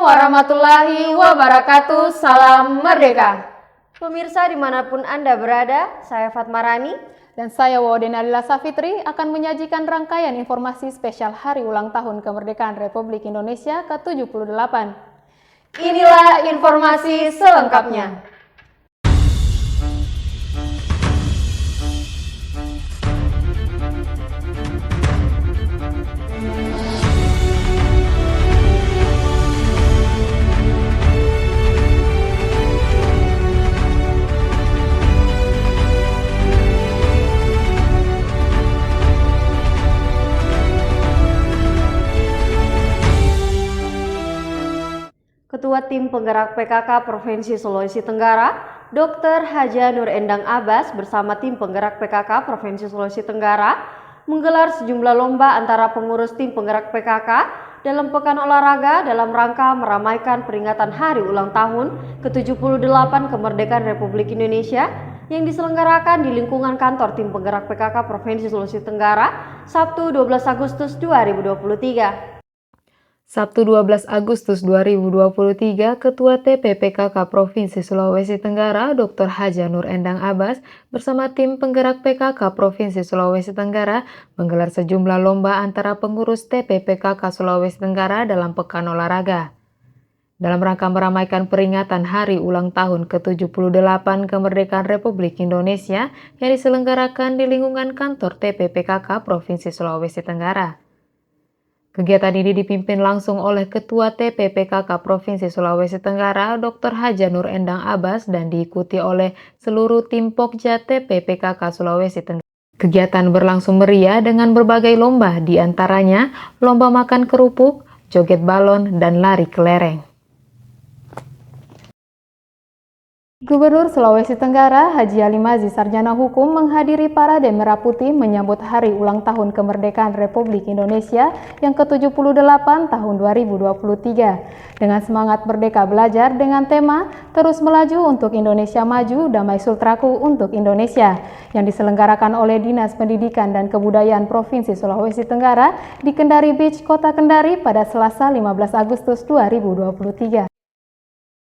warahmatullahi wabarakatuh. Salam Merdeka. Pemirsa dimanapun Anda berada, saya Fatma Rani dan saya Wawden Alila Safitri akan menyajikan rangkaian informasi spesial Hari Ulang Tahun Kemerdekaan Republik Indonesia ke-78. Inilah informasi selengkapnya. Ketua Tim Penggerak PKK Provinsi Sulawesi Tenggara, Dr. Haja Nur Endang Abbas bersama Tim Penggerak PKK Provinsi Sulawesi Tenggara menggelar sejumlah lomba antara pengurus Tim Penggerak PKK dalam Pekan Olahraga dalam rangka meramaikan peringatan Hari Ulang Tahun ke-78 Kemerdekaan Republik Indonesia yang diselenggarakan di lingkungan kantor Tim Penggerak PKK Provinsi Sulawesi Tenggara Sabtu 12 Agustus 2023. Sabtu 12 Agustus 2023, Ketua TPPKK Provinsi Sulawesi Tenggara, Dr. Haja Nur Endang Abbas, bersama tim penggerak PKK Provinsi Sulawesi Tenggara menggelar sejumlah lomba antara pengurus TPPKK Sulawesi Tenggara dalam Pekan Olahraga. Dalam rangka meramaikan peringatan Hari Ulang Tahun ke-78 Kemerdekaan Republik Indonesia yang diselenggarakan di lingkungan kantor TPPKK Provinsi Sulawesi Tenggara. Kegiatan ini dipimpin langsung oleh Ketua TPPKK Provinsi Sulawesi Tenggara, Dr. Haja Nur Endang Abbas, dan diikuti oleh seluruh tim Pokja TPPKK Sulawesi Tenggara. Kegiatan berlangsung meriah dengan berbagai lomba, di antaranya lomba makan kerupuk, joget balon, dan lari kelereng. Gubernur Sulawesi Tenggara Haji Ali Mazzi Sarjana Hukum menghadiri parade merah putih menyambut Hari Ulang Tahun Kemerdekaan Republik Indonesia yang ke-78 tahun 2023 dengan semangat Merdeka Belajar dengan tema Terus Melaju untuk Indonesia Maju, Damai Sultraku untuk Indonesia yang diselenggarakan oleh Dinas Pendidikan dan Kebudayaan Provinsi Sulawesi Tenggara di Kendari Beach, Kota Kendari pada Selasa 15 Agustus 2023.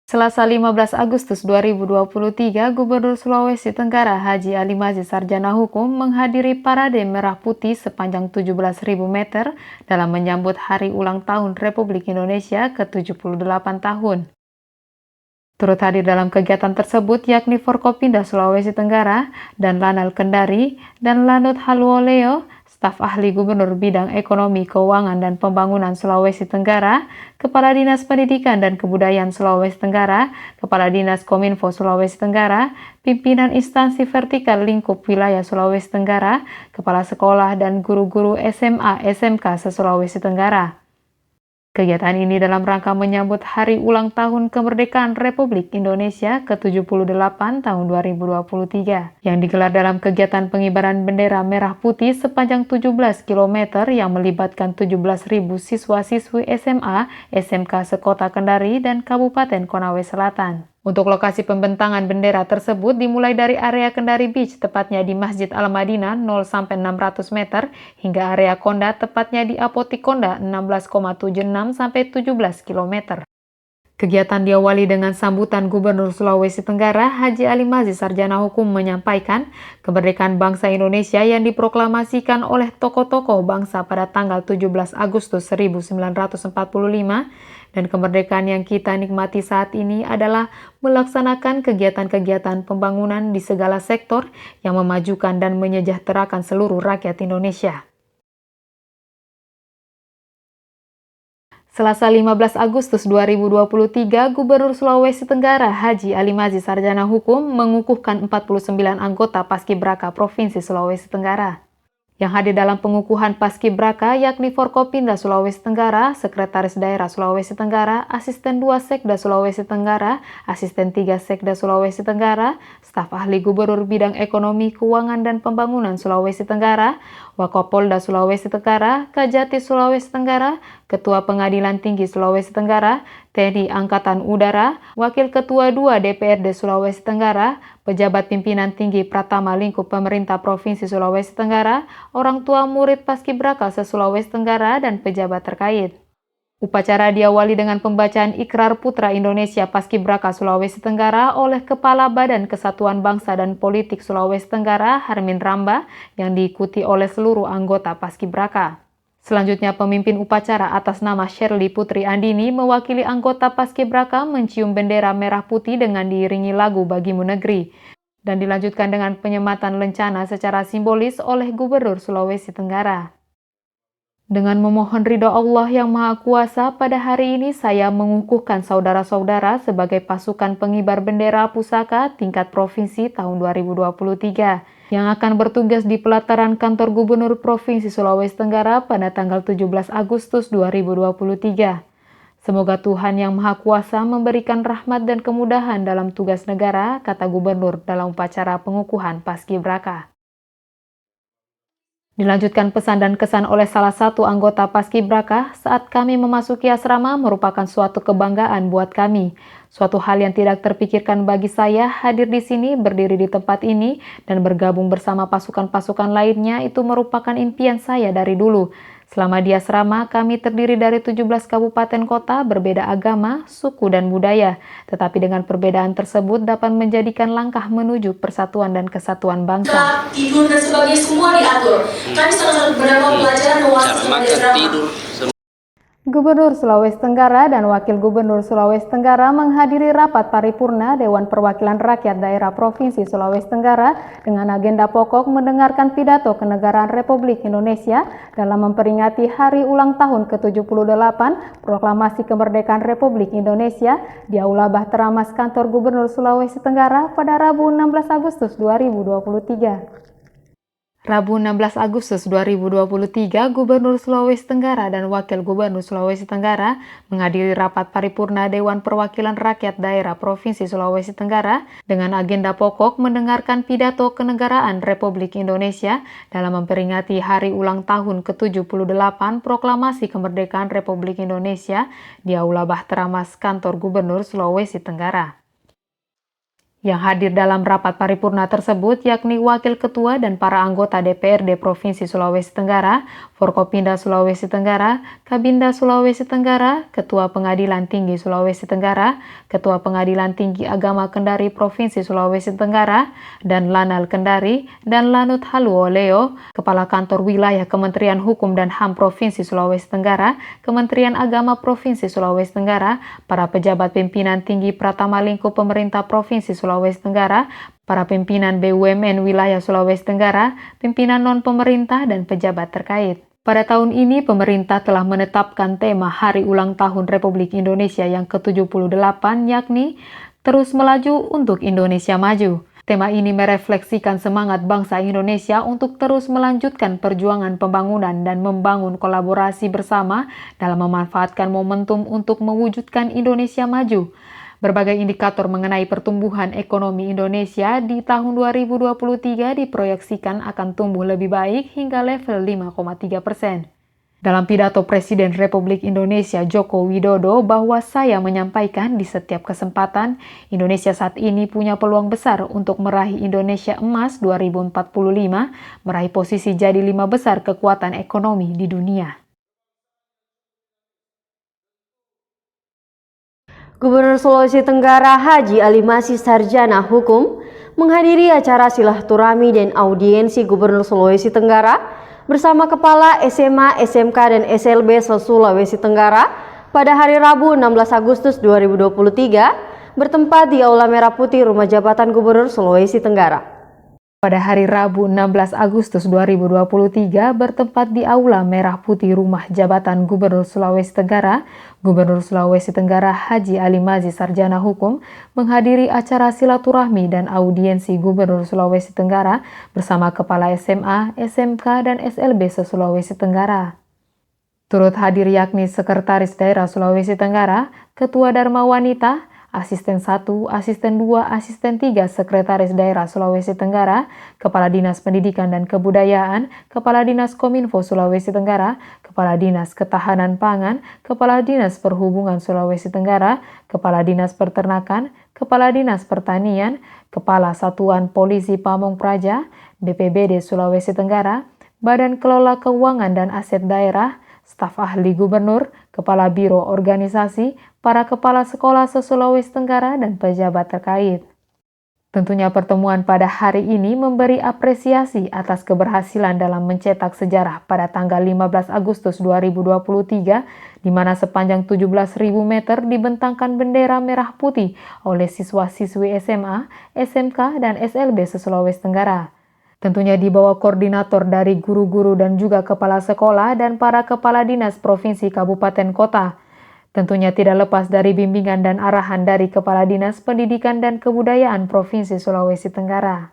Selasa 15 Agustus 2023, Gubernur Sulawesi Tenggara Haji Ali Mazzi Sarjana Hukum menghadiri parade merah putih sepanjang 17.000 meter dalam menyambut Hari Ulang Tahun Republik Indonesia ke-78 tahun. Turut hadir dalam kegiatan tersebut yakni Forkopimda Sulawesi Tenggara dan Lanal Kendari dan Lanut Haluoleo, staf ahli Gubernur Bidang Ekonomi, Keuangan, dan Pembangunan Sulawesi Tenggara, Kepala Dinas Pendidikan dan Kebudayaan Sulawesi Tenggara, Kepala Dinas Kominfo Sulawesi Tenggara, pimpinan instansi vertikal lingkup wilayah Sulawesi Tenggara, kepala sekolah dan guru-guru SMA SMK se-Sulawesi Tenggara. Kegiatan ini dalam rangka menyambut Hari Ulang Tahun Kemerdekaan Republik Indonesia ke-78 tahun 2023 yang digelar dalam kegiatan pengibaran bendera merah putih sepanjang 17 km yang melibatkan 17.000 siswa-siswi SMA, SMK sekota Kendari dan Kabupaten Konawe Selatan. Untuk lokasi pembentangan bendera tersebut dimulai dari area Kendari Beach tepatnya di Masjid Al-Madinah 0-600 meter hingga area Konda tepatnya di Apotik Konda 16,76-17 km. Kegiatan diawali dengan sambutan Gubernur Sulawesi Tenggara Haji Ali Mazzi Sarjana Hukum menyampaikan kemerdekaan bangsa Indonesia yang diproklamasikan oleh tokoh-tokoh bangsa pada tanggal 17 Agustus 1945 dan kemerdekaan yang kita nikmati saat ini adalah melaksanakan kegiatan-kegiatan pembangunan di segala sektor yang memajukan dan menyejahterakan seluruh rakyat Indonesia. Selasa 15 Agustus 2023, Gubernur Sulawesi Tenggara Haji Ali Mazzi Sarjana Hukum mengukuhkan 49 anggota Paskibraka Provinsi Sulawesi Tenggara. Yang hadir dalam pengukuhan Paskibraka yakni Forkopimda Sulawesi Tenggara, Sekretaris Daerah Sulawesi Tenggara, Asisten 2 Sekda Sulawesi Tenggara, Asisten 3 Sekda Sulawesi Tenggara, Staf Ahli Gubernur Bidang Ekonomi, Keuangan, dan Pembangunan Sulawesi Tenggara, Wakapolda Sulawesi Tenggara, Kajati Sulawesi Tenggara, Ketua Pengadilan Tinggi Sulawesi Tenggara, TNI Angkatan Udara, Wakil Ketua 2 DPRD Sulawesi Tenggara, pejabat pimpinan tinggi Pratama Lingkup Pemerintah Provinsi Sulawesi Tenggara, orang tua murid Paskibraka se-Sulawesi Tenggara, dan pejabat terkait. Upacara diawali dengan pembacaan Ikrar Putra Indonesia Paskibraka Sulawesi Tenggara oleh Kepala Badan Kesatuan Bangsa dan Politik Sulawesi Tenggara, Harmin Ramba, yang diikuti oleh seluruh anggota Paskibraka. Selanjutnya, pemimpin upacara atas nama Shirley Putri Andini mewakili anggota Paskibraka mencium bendera merah putih dengan diiringi lagu Bagimu Negeri, dan dilanjutkan dengan penyematan lencana secara simbolis oleh Gubernur Sulawesi Tenggara. Dengan memohon ridho Allah yang Maha Kuasa, pada hari ini saya mengukuhkan saudara-saudara sebagai pasukan pengibar bendera pusaka tingkat provinsi tahun 2023 yang akan bertugas di pelataran kantor Gubernur Provinsi Sulawesi Tenggara pada tanggal 17 Agustus 2023. Semoga Tuhan yang Maha Kuasa memberikan rahmat dan kemudahan dalam tugas negara, kata Gubernur dalam upacara pengukuhan Paskibraka. Dilanjutkan pesan dan kesan oleh salah satu anggota Paskibraka, saat kami memasuki asrama merupakan suatu kebanggaan buat kami. Suatu hal yang tidak terpikirkan bagi saya hadir di sini, berdiri di tempat ini, dan bergabung bersama pasukan-pasukan lainnya itu merupakan impian saya dari dulu. Selama di asrama, kami terdiri dari 17 kabupaten kota berbeda agama, suku, dan budaya. Tetapi dengan perbedaan tersebut dapat menjadikan langkah menuju persatuan dan kesatuan bangsa. Tidur dan sebagainya semua diatur. Kami salah satu beberapa pelajaran mewakili asrama. Gubernur Sulawesi Tenggara dan Wakil Gubernur Sulawesi Tenggara menghadiri rapat paripurna Dewan Perwakilan Rakyat Daerah Provinsi Sulawesi Tenggara dengan agenda pokok mendengarkan pidato kenegaraan Republik Indonesia dalam memperingati Hari Ulang Tahun ke-78 Proklamasi Kemerdekaan Republik Indonesia di Aula Bahtera Mas Kantor Gubernur Sulawesi Tenggara pada Rabu 16 Agustus 2023. Rabu 16 Agustus 2023, Gubernur Sulawesi Tenggara dan Wakil Gubernur Sulawesi Tenggara menghadiri rapat paripurna Dewan Perwakilan Rakyat Daerah Provinsi Sulawesi Tenggara dengan agenda pokok mendengarkan pidato kenegaraan Republik Indonesia dalam memperingati Hari Ulang Tahun ke-78 Proklamasi Kemerdekaan Republik Indonesia di Aula Bahtera Mas Kantor Gubernur Sulawesi Tenggara. Yang hadir dalam rapat paripurna tersebut yakni Wakil Ketua dan para anggota DPRD Provinsi Sulawesi Tenggara, Forkopimda Sulawesi Tenggara, Kabinda Sulawesi Tenggara, Ketua Pengadilan Tinggi Sulawesi Tenggara, Ketua Pengadilan Tinggi Agama Kendari Provinsi Sulawesi Tenggara, dan Lanal Kendari, dan Lanut Haluoleo, Kepala Kantor Wilayah Kementerian Hukum dan HAM Provinsi Sulawesi Tenggara, Kementerian Agama Provinsi Sulawesi Tenggara, para pejabat pimpinan tinggi Pratama Lingkup Pemerintah Provinsi Sulawesi Tenggara, para pimpinan BUMN wilayah Sulawesi Tenggara, pimpinan non-pemerintah, dan pejabat terkait. Pada tahun ini, pemerintah telah menetapkan tema Hari Ulang Tahun Republik Indonesia yang ke-78, yakni Terus Melaju untuk Indonesia Maju. Tema ini merefleksikan semangat bangsa Indonesia untuk terus melanjutkan perjuangan pembangunan dan membangun kolaborasi bersama dalam memanfaatkan momentum untuk mewujudkan Indonesia maju. Berbagai indikator mengenai pertumbuhan ekonomi Indonesia di tahun 2023 diproyeksikan akan tumbuh lebih baik hingga level 5,3%. Dalam pidato Presiden Republik Indonesia Joko Widodo bahwa saya menyampaikan di setiap kesempatan, Indonesia saat ini punya peluang besar untuk meraih Indonesia Emas 2045, meraih posisi jadi 5 besar kekuatan ekonomi di dunia. Gubernur Sulawesi Tenggara Haji Ali Masih Sarjana Hukum menghadiri acara silaturahmi dan audiensi Gubernur Sulawesi Tenggara bersama Kepala SMA, SMK, dan SLB se-Sulawesi Tenggara pada hari Rabu 16 Agustus 2023 bertempat di Aula Merah Putih Rumah Jabatan Gubernur Sulawesi Tenggara. Pada hari Rabu 16 Agustus 2023 bertempat di Aula Merah Putih Rumah Jabatan Gubernur Sulawesi Tenggara, Gubernur Sulawesi Tenggara Haji Ali Masih Sarjana Hukum menghadiri acara silaturahmi dan audiensi Gubernur Sulawesi Tenggara bersama Kepala SMA, SMK, dan SLB se-Sulawesi Tenggara. Turut hadir yakni Sekretaris Daerah Sulawesi Tenggara, Ketua Dharma Wanita, Asisten 1, Asisten 2, Asisten 3 Sekretaris Daerah Sulawesi Tenggara, Kepala Dinas Pendidikan dan Kebudayaan, Kepala Dinas Kominfo Sulawesi Tenggara, Kepala Dinas Ketahanan Pangan, Kepala Dinas Perhubungan Sulawesi Tenggara, Kepala Dinas Peternakan, Kepala Dinas Pertanian, Kepala Satuan Polisi Pamong Praja, BPBD Sulawesi Tenggara, Badan Kelola Keuangan dan Aset Daerah, staf ahli gubernur, kepala biro organisasi, para kepala sekolah se-Sulawesi Tenggara, dan pejabat terkait. Tentunya pertemuan pada hari ini memberi apresiasi atas keberhasilan dalam mencetak sejarah pada tanggal 15 Agustus 2023, di mana sepanjang 17.000 meter dibentangkan bendera merah putih oleh siswa-siswi SMA, SMK, dan SLB se-Sulawesi Tenggara. Tentunya di bawah koordinator dari guru-guru dan juga kepala sekolah dan para kepala dinas provinsi, kabupaten, kota. Tentunya tidak lepas dari bimbingan dan arahan dari Kepala Dinas Pendidikan dan Kebudayaan Provinsi Sulawesi Tenggara.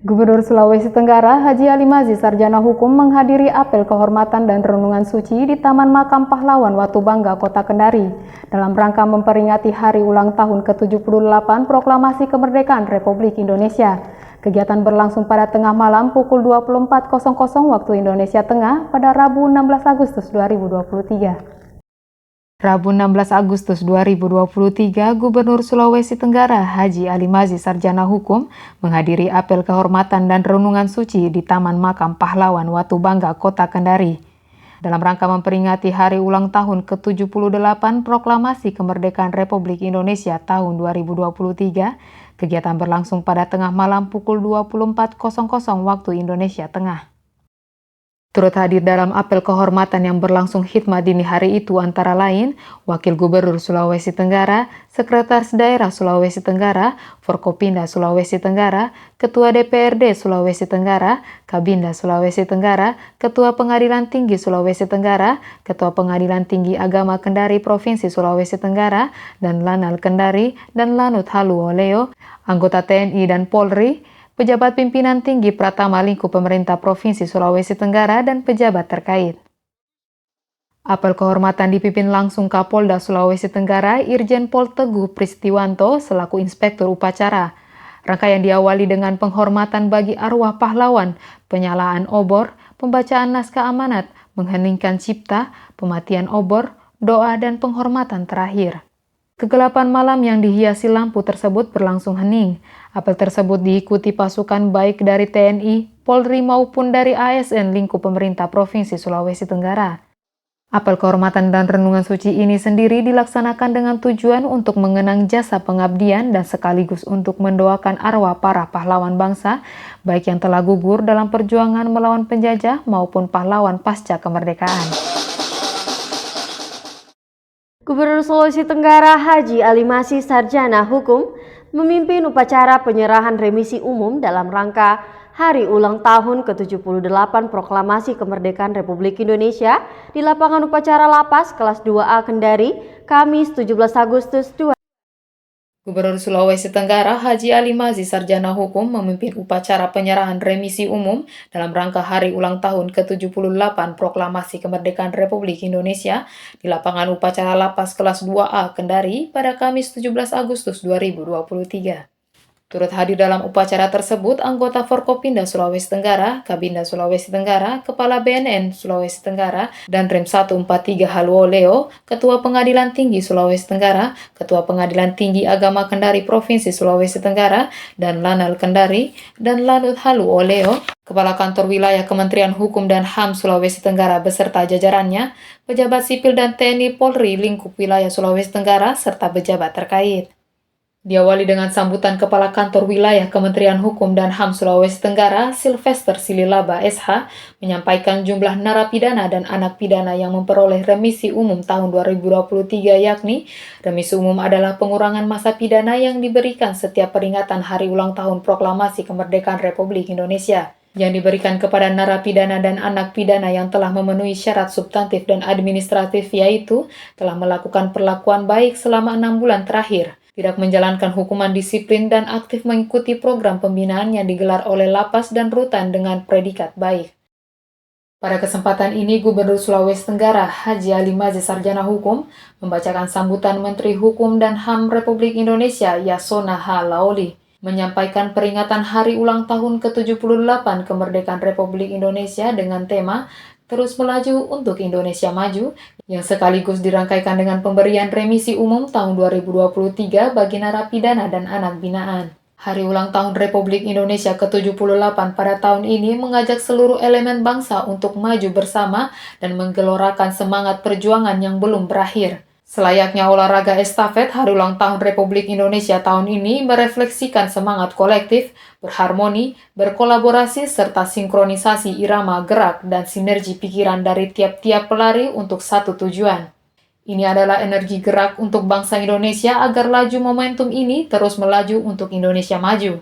Gubernur Sulawesi Tenggara Haji Ali Mazzi Sarjana Hukum menghadiri apel kehormatan dan renungan suci di Taman Makam Pahlawan Watubangga, Kota Kendari, dalam rangka memperingati hari ulang tahun ke-78 Proklamasi Kemerdekaan Republik Indonesia. Kegiatan berlangsung pada tengah malam pukul 24.00 waktu Indonesia Tengah pada Rabu 16 Agustus 2023. Rabu 16 Agustus 2023, Gubernur Sulawesi Tenggara Haji Ali Mazzi Sarjana Hukum menghadiri apel kehormatan dan renungan suci di Taman Makam Pahlawan Watubangga, Kota Kendari. Dalam rangka memperingati hari ulang tahun ke-78 Proklamasi Kemerdekaan Republik Indonesia tahun 2023, kegiatan berlangsung pada tengah malam pukul 24.00 waktu Indonesia Tengah. Turut hadir dalam apel kehormatan yang berlangsung khidmat dini hari itu antara lain Wakil Gubernur Sulawesi Tenggara, Sekretaris Daerah Sulawesi Tenggara, Forkopimda Sulawesi Tenggara, Ketua DPRD Sulawesi Tenggara, Kabinda Sulawesi Tenggara, Ketua Pengadilan Tinggi Sulawesi Tenggara, Ketua Pengadilan Tinggi Agama Kendari Provinsi Sulawesi Tenggara, dan Lanal Kendari dan Lanut Halu Oleo, anggota TNI dan Polri, pejabat pimpinan tinggi Pratama lingkup pemerintah Provinsi Sulawesi Tenggara, dan pejabat terkait. Apel kehormatan dipimpin langsung Kapolda Sulawesi Tenggara Irjen Pol Teguh Pristiwanto selaku Inspektur Upacara. Rangkaian diawali dengan penghormatan bagi arwah pahlawan, penyalaan obor, pembacaan naskah amanat, mengheningkan cipta, pematian obor, doa, dan penghormatan terakhir. Kegelapan malam yang dihiasi lampu tersebut berlangsung hening. Apel tersebut diikuti pasukan baik dari TNI, Polri maupun dari ASN lingkup pemerintah Provinsi Sulawesi Tenggara. Apel kehormatan dan renungan suci ini sendiri dilaksanakan dengan tujuan untuk mengenang jasa pengabdian dan sekaligus untuk mendoakan arwah para pahlawan bangsa, baik yang telah gugur dalam perjuangan melawan penjajah maupun pahlawan pasca kemerdekaan. Gubernur Sulawesi Tenggara Haji Ali Mazzi Sarjana Hukum memimpin upacara penyerahan remisi umum dalam rangka Hari Ulang Tahun ke-78 Proklamasi Kemerdekaan Republik Indonesia di lapangan upacara Lapas kelas 2A Kendari, Kamis 17 Agustus 2023. Gubernur Sulawesi Tenggara Haji Ali Mazzi Sarjana Hukum memimpin upacara penyerahan remisi umum dalam rangka Hari Ulang Tahun ke-78 Proklamasi Kemerdekaan Republik Indonesia di lapangan upacara Lapas kelas 2A Kendari pada Kamis 17 Agustus 2023. Turut hadir dalam upacara tersebut anggota Forkopimda Sulawesi Tenggara, Kabinda Sulawesi Tenggara, Kepala BNN Sulawesi Tenggara, dan Rem 143 Halu Oleo, Ketua Pengadilan Tinggi Sulawesi Tenggara, Ketua Pengadilan Tinggi Agama Kendari Provinsi Sulawesi Tenggara, dan Lanal Kendari, dan Lanut Halu Oleo, Kepala Kantor Wilayah Kementerian Hukum dan HAM Sulawesi Tenggara beserta jajarannya, pejabat sipil dan TNI Polri lingkup wilayah Sulawesi Tenggara, serta pejabat terkait. Diawali dengan sambutan Kepala Kantor Wilayah Kementerian Hukum dan HAM Sulawesi Tenggara, Sylvester Sililaba SH, menyampaikan jumlah narapidana dan anak pidana yang memperoleh remisi umum tahun 2023, yakni remisi umum adalah pengurangan masa pidana yang diberikan setiap peringatan Hari Ulang Tahun Proklamasi Kemerdekaan Republik Indonesia, yang diberikan kepada narapidana dan anak pidana yang telah memenuhi syarat substantif dan administratif, yaitu telah melakukan perlakuan baik selama 6 bulan terakhir, tidak menjalankan hukuman disiplin, dan aktif mengikuti program pembinaan yang digelar oleh lapas dan rutan dengan predikat baik. Pada kesempatan ini, Gubernur Sulawesi Tenggara Haji Ali Mazzi Sarjana Hukum membacakan sambutan Menteri Hukum dan HAM Republik Indonesia Yasona H. Laoli, menyampaikan peringatan Hari Ulang Tahun ke-78 Kemerdekaan Republik Indonesia dengan tema Terus Melaju untuk Indonesia Maju, yang sekaligus dirangkaikan dengan pemberian remisi umum tahun 2023 bagi narapidana dan anak binaan. Hari ulang tahun Republik Indonesia ke-78 pada tahun ini mengajak seluruh elemen bangsa untuk maju bersama dan menggelorakan semangat perjuangan yang belum berakhir. Selayaknya olahraga estafet, Hari ulang tahun Republik Indonesia tahun ini merefleksikan semangat kolektif, berharmoni, berkolaborasi, serta sinkronisasi irama gerak dan sinergi pikiran dari tiap-tiap pelari untuk satu tujuan. Ini adalah energi gerak untuk bangsa Indonesia agar laju momentum ini terus melaju untuk Indonesia maju.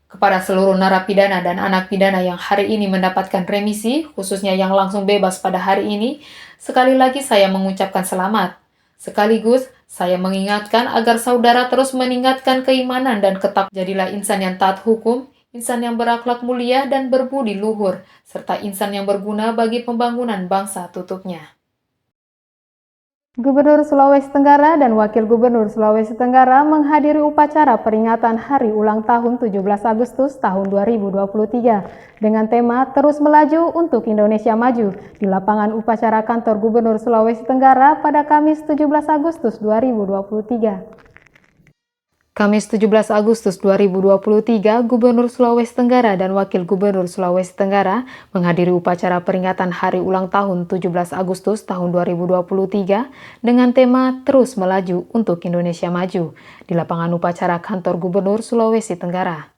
Kepada seluruh narapidana dan anak pidana yang hari ini mendapatkan remisi, khususnya yang langsung bebas pada hari ini, sekali lagi saya mengucapkan selamat. Sekaligus, saya mengingatkan agar saudara terus meningkatkan keimanan dan ketak. Jadilah insan yang taat hukum, insan yang berakhlak mulia dan berbudi luhur, serta insan yang berguna bagi pembangunan bangsa, tutupnya. Gubernur Sulawesi Tenggara dan Wakil Gubernur Sulawesi Tenggara menghadiri upacara peringatan Hari Ulang Tahun 17 Agustus tahun 2023 dengan tema Terus Melaju untuk Indonesia Maju di lapangan upacara kantor Gubernur Sulawesi Tenggara pada Kamis 17 Agustus 2023. Kamis 17 Agustus 2023, Gubernur Sulawesi Tenggara dan Wakil Gubernur Sulawesi Tenggara menghadiri upacara peringatan Hari Ulang Tahun 17 Agustus tahun 2023 dengan tema Terus Melaju untuk Indonesia Maju di lapangan upacara kantor Gubernur Sulawesi Tenggara.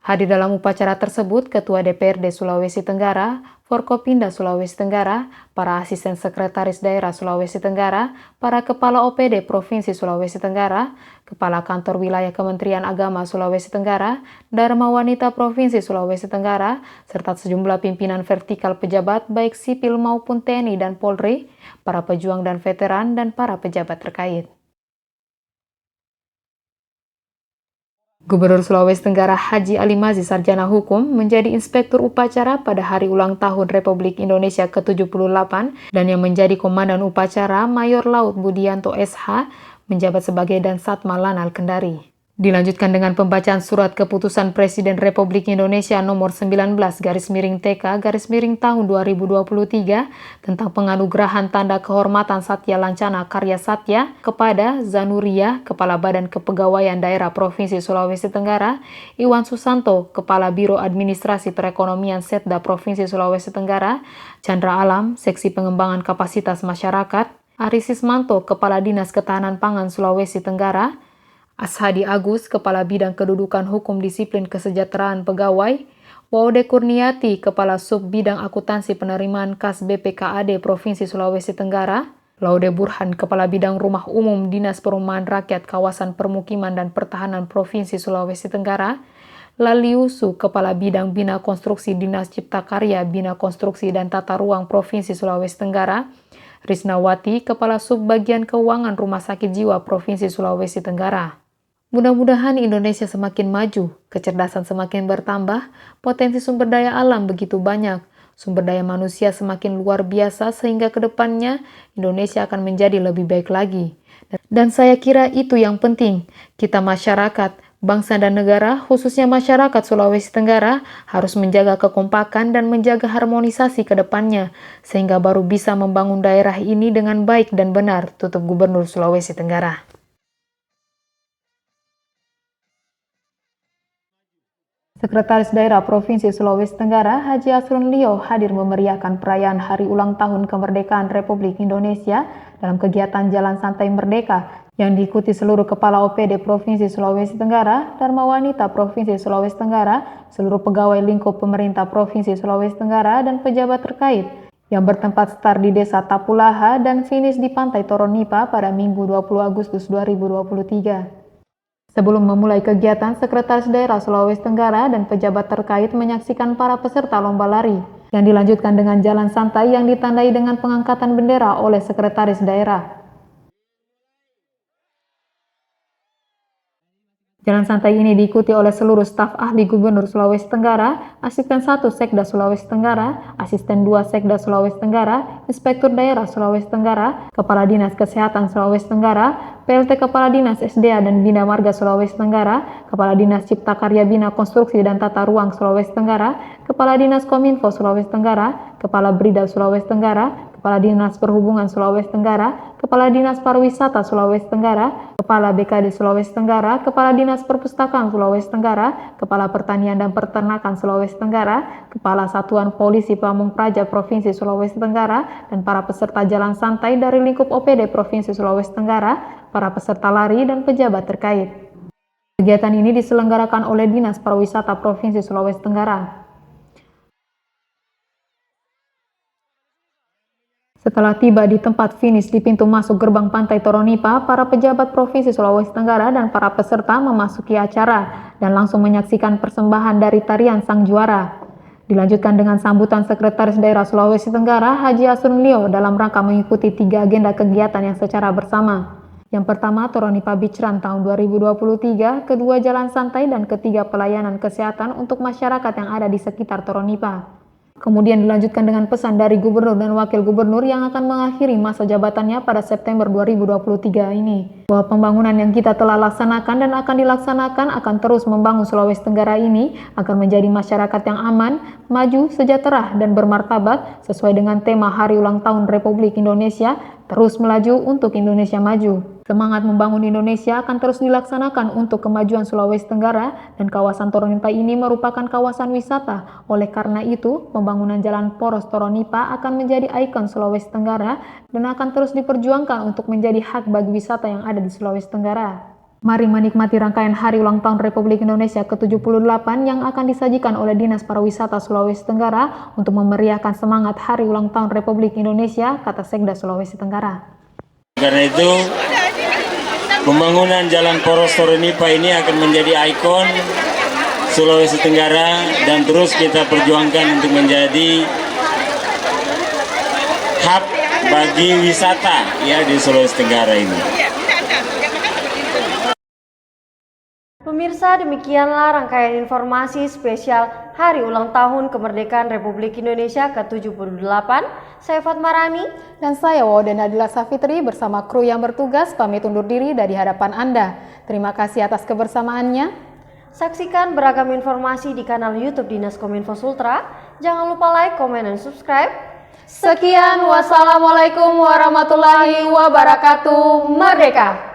Hadir dalam upacara tersebut Ketua DPRD Sulawesi Tenggara, Forkopimda Sulawesi Tenggara, para asisten sekretaris daerah Sulawesi Tenggara, para kepala OPD Provinsi Sulawesi Tenggara, kepala kantor wilayah Kementerian Agama Sulawesi Tenggara, Dharma Wanita Provinsi Sulawesi Tenggara, serta sejumlah pimpinan vertikal pejabat baik sipil maupun TNI dan Polri, para pejuang dan veteran, dan para pejabat terkait. Gubernur Sulawesi Tenggara Haji Ali Mazzi Sarjana Hukum menjadi inspektur upacara pada Hari Ulang Tahun Republik Indonesia ke-78 dan yang menjadi komandan upacara Mayor Laut Budianto SH menjabat sebagai Dansatma Lanal Kendari. Dilanjutkan dengan pembacaan surat keputusan Presiden Republik Indonesia nomor 19/TK/tahun 2023 tentang penganugerahan tanda kehormatan Satya Lancana Karya Satya kepada Zanuria, Kepala Badan Kepegawaian Daerah Provinsi Sulawesi Tenggara, Iwan Susanto, Kepala Biro Administrasi Perekonomian Setda Provinsi Sulawesi Tenggara, Chandra Alam, Seksi Pengembangan Kapasitas Masyarakat, Ari Sismanto, Kepala Dinas Ketahanan Pangan Sulawesi Tenggara, Ashadi Agus, Kepala Bidang Kedudukan Hukum Disiplin Kesejahteraan Pegawai, Waude Kurniati, Kepala Sub Bidang Akuntansi Penerimaan Kas BPKAD Provinsi Sulawesi Tenggara, Laude Burhan, Kepala Bidang Rumah Umum Dinas Perumahan Rakyat Kawasan Permukiman dan Pertahanan Provinsi Sulawesi Tenggara, Laliusu, Kepala Bidang Bina Konstruksi Dinas Cipta Karya Bina Konstruksi dan Tata Ruang Provinsi Sulawesi Tenggara, Risnawati, Kepala Subbagian Keuangan Rumah Sakit Jiwa Provinsi Sulawesi Tenggara. Mudah-mudahan Indonesia semakin maju, kecerdasan semakin bertambah, potensi sumber daya alam begitu banyak, sumber daya manusia semakin luar biasa sehingga ke depannya Indonesia akan menjadi lebih baik lagi. Dan saya kira itu yang penting, kita masyarakat, bangsa dan negara, khususnya masyarakat Sulawesi Tenggara, harus menjaga kekompakan dan menjaga harmonisasi ke depannya, sehingga baru bisa membangun daerah ini dengan baik dan benar, tutup Gubernur Sulawesi Tenggara. Sekretaris Daerah Provinsi Sulawesi Tenggara, Haji Asrun Lio, hadir memeriahkan perayaan Hari Ulang Tahun Kemerdekaan Republik Indonesia dalam kegiatan Jalan Santai Merdeka yang diikuti seluruh Kepala OPD Provinsi Sulawesi Tenggara, Dharma Wanita Provinsi Sulawesi Tenggara, seluruh pegawai lingkup pemerintah Provinsi Sulawesi Tenggara, dan pejabat terkait yang bertempat start di Desa Tapulaha dan finish di Pantai Toronipa pada Minggu 20 Agustus 2023. Sebelum memulai kegiatan, Sekretaris Daerah Sulawesi Tenggara dan pejabat terkait menyaksikan para peserta lomba lari yang dilanjutkan dengan jalan santai yang ditandai dengan pengangkatan bendera oleh Sekretaris Daerah. Jalan santai ini diikuti oleh seluruh staf ahli Gubernur Sulawesi Tenggara, Asisten 1 Sekda Sulawesi Tenggara, Asisten 2 Sekda Sulawesi Tenggara, Inspektur Daerah Sulawesi Tenggara, Kepala Dinas Kesehatan Sulawesi Tenggara, PLT Kepala Dinas SDA dan Bina Marga Sulawesi Tenggara, Kepala Dinas Cipta Karya Bina Konstruksi dan Tata Ruang Sulawesi Tenggara, Kepala Dinas Kominfo Sulawesi Tenggara, Kepala Brida Sulawesi Tenggara, Kepala Dinas Perhubungan Sulawesi Tenggara, Kepala Dinas Pariwisata Sulawesi Tenggara, Kepala BKD Sulawesi Tenggara, Kepala Dinas Perpustakaan Sulawesi Tenggara, Kepala Pertanian dan Peternakan Sulawesi Tenggara, Kepala Satuan Polisi Pamung Praja Provinsi Sulawesi Tenggara, dan para peserta jalan santai dari lingkup OPD Provinsi Sulawesi Tenggara, para peserta lari dan pejabat terkait. Kegiatan ini diselenggarakan oleh Dinas Pariwisata Provinsi Sulawesi Tenggara. Setelah tiba di tempat finish di pintu masuk gerbang pantai Toronipa, para pejabat Provinsi Sulawesi Tenggara dan para peserta memasuki acara dan langsung menyaksikan persembahan dari tarian sang juara. Dilanjutkan dengan sambutan Sekretaris Daerah Sulawesi Tenggara, Haji Asun Lio, dalam rangka mengikuti 3 agenda kegiatan yang secara bersama. Yang pertama, Toronipa Beach Run tahun 2023, kedua jalan santai, dan ketiga pelayanan kesehatan untuk masyarakat yang ada di sekitar Toronipa. Kemudian dilanjutkan dengan pesan dari Gubernur dan Wakil Gubernur yang akan mengakhiri masa jabatannya pada September 2023 ini. Bahwa pembangunan yang kita telah laksanakan dan akan dilaksanakan akan terus membangun Sulawesi Tenggara ini agar menjadi masyarakat yang aman, maju, sejahtera, dan bermartabat sesuai dengan tema Hari Ulang Tahun Republik Indonesia, terus melaju untuk Indonesia maju. Semangat membangun Indonesia akan terus dilaksanakan untuk kemajuan Sulawesi Tenggara, dan kawasan Toronipa ini merupakan kawasan wisata. Oleh karena itu, pembangunan jalan poros Toronipa akan menjadi ikon Sulawesi Tenggara dan akan terus diperjuangkan untuk menjadi hak bagi wisata yang ada di Sulawesi Tenggara. Mari menikmati rangkaian Hari Ulang Tahun Republik Indonesia ke-78 yang akan disajikan oleh Dinas Pariwisata Sulawesi Tenggara untuk memeriahkan semangat Hari Ulang Tahun Republik Indonesia, kata Sekda Sulawesi Tenggara. Karena itu, pembangunan jalan poros Toronipa ini akan menjadi ikon Sulawesi Tenggara dan terus kita perjuangkan untuk menjadi hub bagi wisata ya di Sulawesi Tenggara ini. Pemirsa, demikianlah rangkaian informasi spesial Hari Ulang Tahun Kemerdekaan Republik Indonesia ke-78. Saya Fatma Rani dan saya Wawda Nadila Safitri bersama kru yang bertugas pamit undur diri dari hadapan Anda. Terima kasih atas kebersamaannya. Saksikan beragam informasi di kanal YouTube Dinas Kominfo Sultra. Jangan lupa like, komen, dan subscribe. Sekian, wassalamualaikum warahmatullahi wabarakatuh. Merdeka!